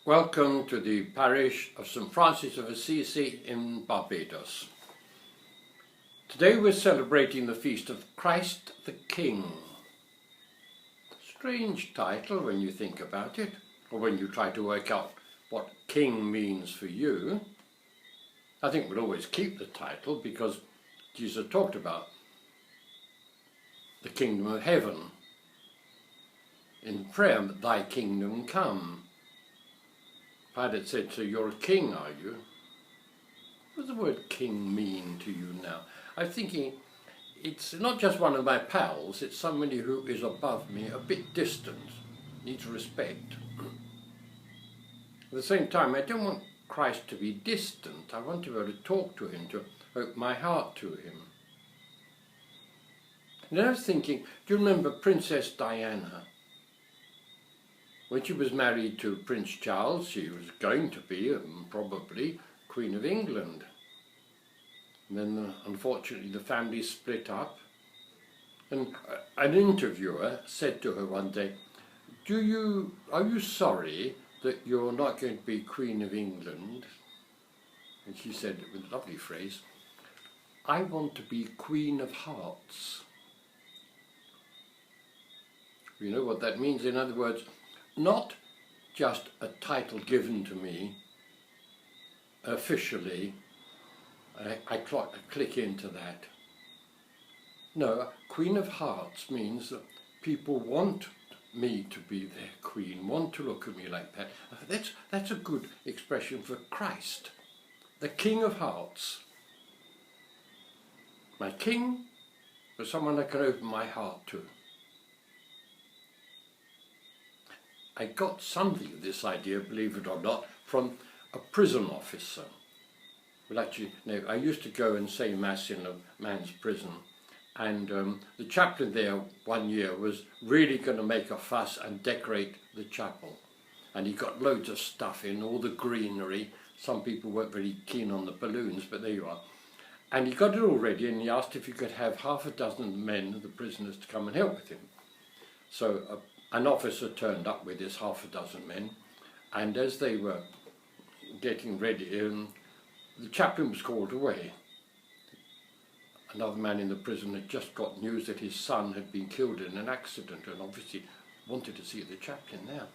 Welcome to the parish of St. Francis of Assisi in Barbados. Today we're celebrating the feast of Christ the King. Strange title when you think about it, or when you try to work out what King means for you. I think we'll always keep the title because Jesus talked about the kingdom of heaven in prayer, thy kingdom come. Pilate said, so you're a king, are you? What does the word king mean to you now? I'm thinking it's not just one of my pals, it's somebody who is above me, a bit distant, needs respect. At the same time, I don't want Christ to be distant. I want to be able to talk to him, to open my heart to him. And I was thinking, do you remember Princess Diana? When she was married to Prince Charles, she was going to be, probably, Queen of England. And then, unfortunately, the family split up. And an interviewer said to her one day, are you sorry that you're not going to be Queen of England? And she said, with a lovely phrase, I want to be Queen of Hearts. You know what that means? In other words, not just a title given to me officially, I click into that. No, Queen of Hearts means that people want me to be their queen, want to look at me like that. That's a good expression for Christ, the King of Hearts. My king was someone I can open my heart to. I got something of this idea, believe it or not, from a prison officer. Well, actually, no, I used to go and say Mass in a man's prison, and the chaplain there one year was really going to make a fuss and decorate the chapel. And he got loads of stuff in, all the greenery. Some people weren't very keen on the balloons, but there you are. And he got it all ready, and he asked if he could have half a dozen men, the prisoners, to come and help with him. So an officer turned up with his half a dozen men, and as they were getting ready, the chaplain was called away. Another man in the prison had just got news that his son had been killed in an accident, and obviously wanted to see the chaplain now.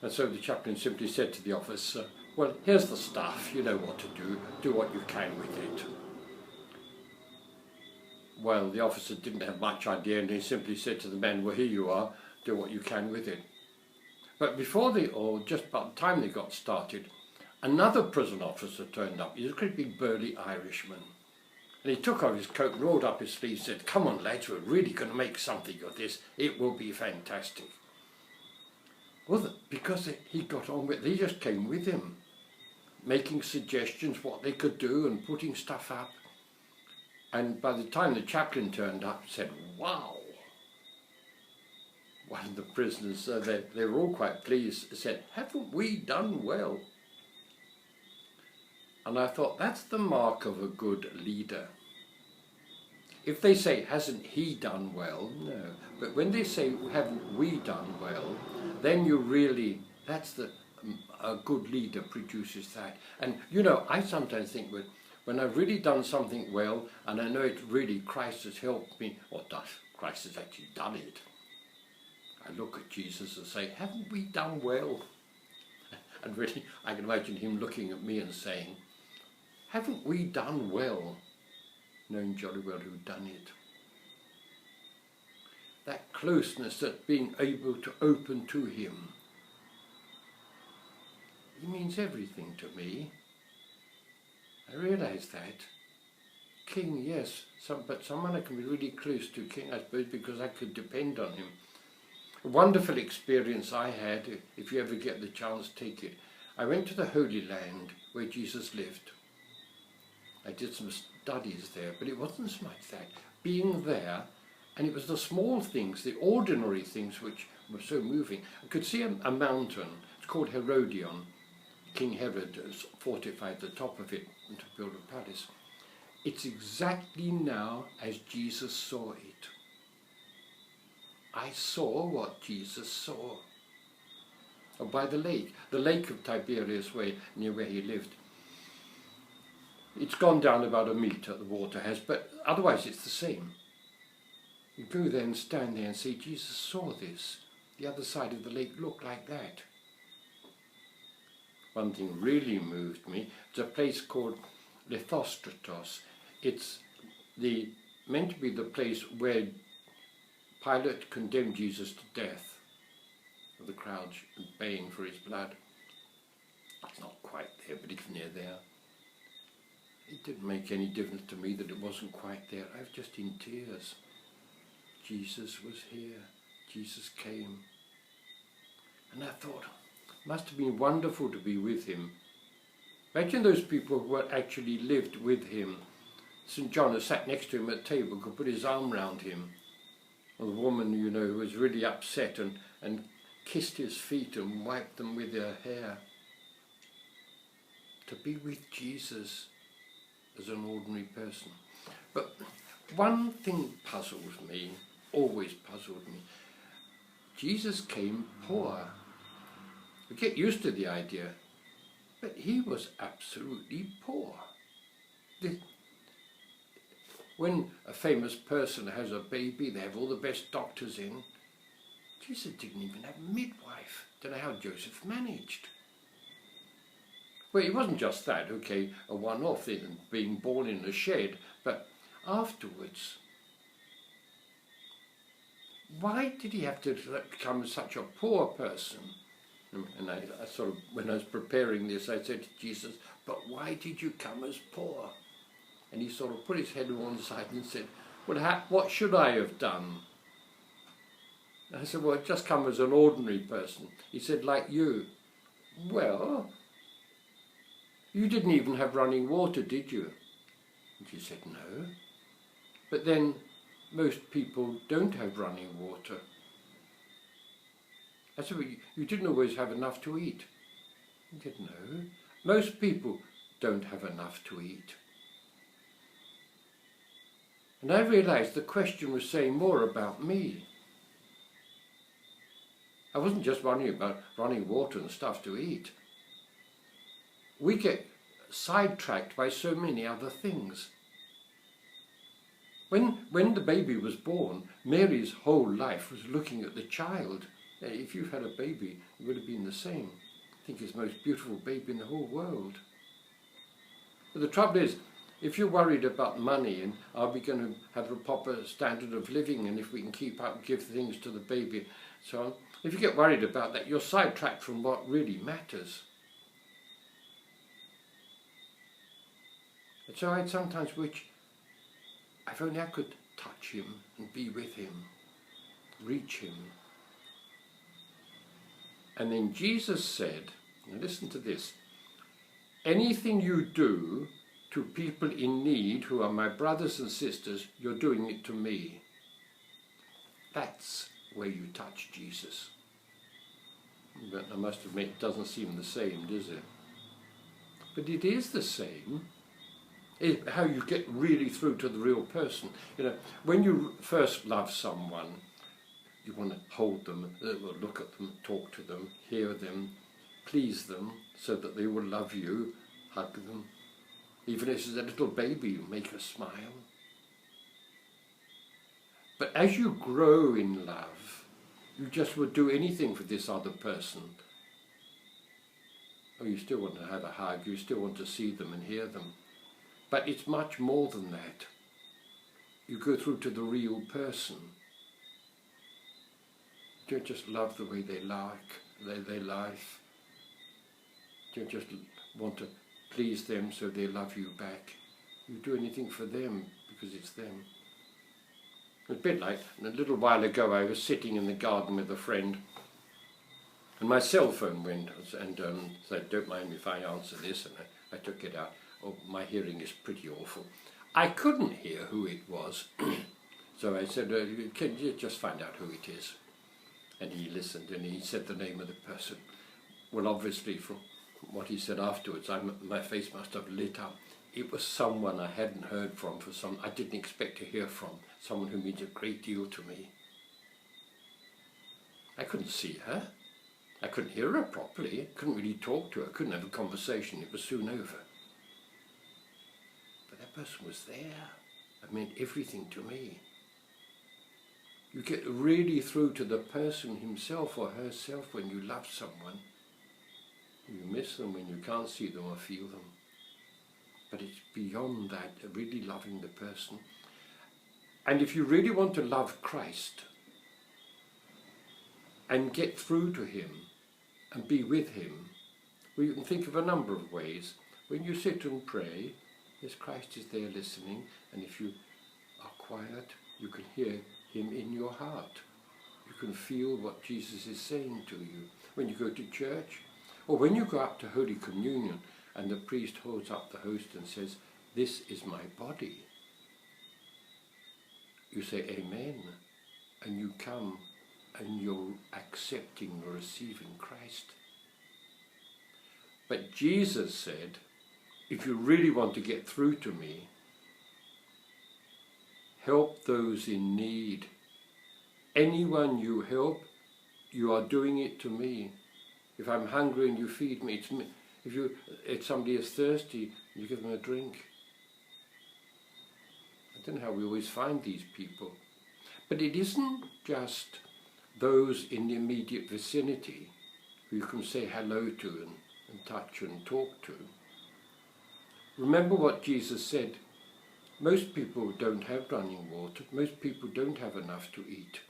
And so the chaplain simply said to the officer, well, here's the stuff, you know what to do what you can with it. Well, the officer didn't have much idea, and he simply said to the men, well, here you are, do what you can with it. But just about the time they got started, another prison officer turned up. He was a great big burly Irishman. And he took off his coat, rolled up his sleeves, said, come on lads, we're really going to make something of this. It will be fantastic. Well, because he got on with it, they just came with him, making suggestions what they could do and putting stuff up. And by the time the chaplain turned up, said, wow. One of the prisoners, they were all quite pleased, said, haven't we done well? And I thought, that's the mark of a good leader. If they say, hasn't he done well? No. But when they say, haven't we done well? Then a good leader produces that. And, you know, I sometimes think when I've really done something well, and I know it really, Christ has helped me, Christ has actually done it. I look at Jesus and say, haven't we done well? And really, I can imagine him looking at me and saying, haven't we done well? Knowing jolly well who'd done it. That closeness, that being able to open to him. He means everything to me. I realise that. King, yes, but someone I can be really close to, king, I suppose, because I could depend on him. A wonderful experience I had, if you ever get the chance, take it. I went to the Holy Land where Jesus lived. I did some studies there, but it wasn't so much that. Being there, and it was the small things, the ordinary things which were so moving. I could see a mountain, it's called Herodion. King Herod fortified the top of it to build a palace. It's exactly now as Jesus saw it. I saw what Jesus saw. or by the lake of Tiberias, near where he lived. It's gone down about a metre, the water has, but otherwise it's the same. You go there and stand there and say, Jesus saw this. The other side of the lake looked like that. One thing really moved me. It's a place called Lithostratos. It's meant to be the place where Pilate condemned Jesus to death, with the crowd baying for his blood. It's not quite there, but it's near there. It didn't make any difference to me that it wasn't quite there. I was just in tears. Jesus was here. Jesus came. And I thought, it must have been wonderful to be with him. Imagine those people who actually lived with him. St. John, who sat next to him at table, could put his arm round him. Or the woman, you know, who was really upset and kissed his feet and wiped them with her hair. To be with Jesus as an ordinary person. But one thing puzzles me, always puzzled me. Jesus came poor. We get used to the idea, but he was absolutely poor. When a famous person has a baby, they have all the best doctors in. Jesus didn't even have a midwife. Don't know how Joseph managed. Well, it wasn't just that, okay, a one-off in being born in a shed, but afterwards, why did he have to become such a poor person? And I sort of, when I was preparing this, I said to Jesus, but why did you come as poor? And he sort of put his head on one side and said, well, what should I have done? And I said, well, I've just come as an ordinary person. He said, like you. Well, you didn't even have running water, did you? And she said, no. But then most people don't have running water. I said, well, you didn't always have enough to eat. He said, no. Most people don't have enough to eat. And I realised the question was saying more about me. I wasn't just wondering about running water and stuff to eat. We get sidetracked by so many other things. When the baby was born, Mary's whole life was looking at the child. If you've had a baby, it would have been the same. I think it's the most beautiful baby in the whole world. But the trouble is, if you're worried about money and are we going to have a proper standard of living and if we can keep up, give things to the baby, so on, if you get worried about that, you're sidetracked from what really matters. And so I'd sometimes wish, if only I could touch him and be with him, reach him. And then Jesus said, now listen to this, anything you do to people in need who are my brothers and sisters, you're doing it to me. That's where you touch Jesus. But I must admit, it doesn't seem the same, does it? But it is the same. It's how you get really through to the real person. You know, when you first love someone, you want to hold them, look at them, talk to them, hear them, please them, so that they will love you, hug them. Even if it's a little baby, you make her smile. But as you grow in love, you just would do anything for this other person. Oh, you still want to have a hug, you still want to see them and hear them. But it's much more than that. You go through to the real person. You don't just love the way they their life. You don't just want to please them so they love you back. You do anything for them because it's them. A bit like, a little while ago I was sitting in the garden with a friend and my cell phone went and said, don't mind if I answer this, and I took it out. Oh, my hearing is pretty awful. I couldn't hear who it was. So I said, can you just find out who it is? And he listened and he said the name of the person. Well, obviously from what he said afterwards, my face must have lit up. It was someone I hadn't heard from I didn't expect to hear from, someone who means a great deal to me. I couldn't see her. I couldn't hear her properly, I couldn't really talk to her, I couldn't have a conversation, it was soon over. But that person was there. It meant everything to me. You get really through to the person himself or herself when you love someone. You miss them when you can't see them or feel them. But it's beyond that, really loving the person. And if you really want to love Christ and get through to him and be with him, well, you can think of a number of ways. When you sit and pray, yes, Christ is there listening, and if you are quiet, you can hear him in your heart. You can feel what Jesus is saying to you. When you go to church, or when you go up to Holy Communion and the priest holds up the host and says, "This is my body," you say amen, and you come and you're accepting or receiving Christ. But Jesus said, if you really want to get through to me, help those in need. Anyone you help, you are doing it to me. If I'm hungry and you feed me, it's me. If somebody is thirsty, you give them a drink. I don't know how we always find these people. But it isn't just those in the immediate vicinity who you can say hello to and touch and talk to. Remember what Jesus said. Most people don't have running water. Most people don't have enough to eat.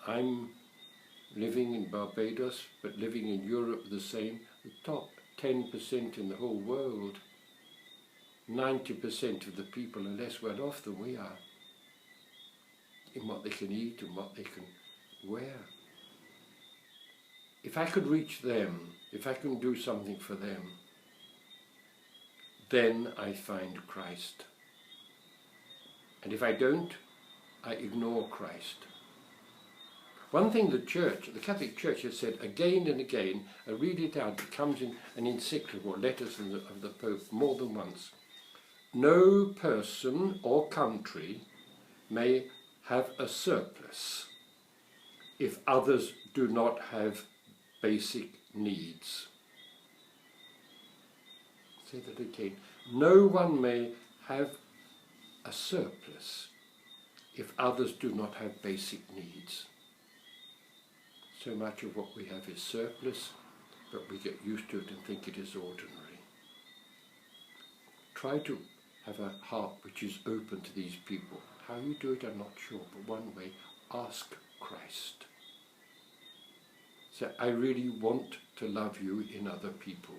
I'm living in Barbados, but living in Europe the same. The top 10% in the whole world, 90% of the people are less well off than we are in what they can eat and what they can wear. If I could reach them, if I can do something for them, then I find Christ. And if I don't, I ignore Christ. One thing the Catholic Church has said again and again, I read it out, it comes in an encyclical, letters of the Pope more than once. No person or country may have a surplus if others do not have basic needs. Say that again. No one may have a surplus if others do not have basic needs. So much of what we have is surplus, but we get used to it and think it is ordinary. Try to have a heart which is open to these people. How you do it, I'm not sure, but one way, ask Christ. Say, I really want to love you in other people.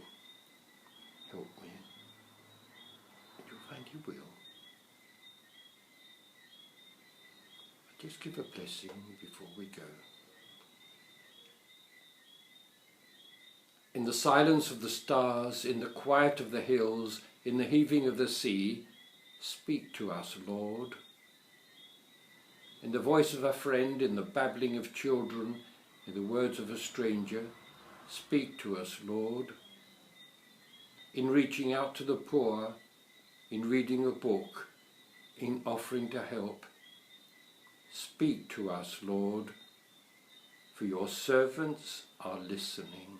Help me. And you'll find he will. Just give a blessing before we go. In the silence of the stars, in the quiet of the hills, in the heaving of the sea, speak to us, Lord. In the voice of a friend, in the babbling of children, in the words of a stranger, speak to us, Lord. In reaching out to the poor, in reading a book, in offering to help, speak to us, Lord, for your servants are listening.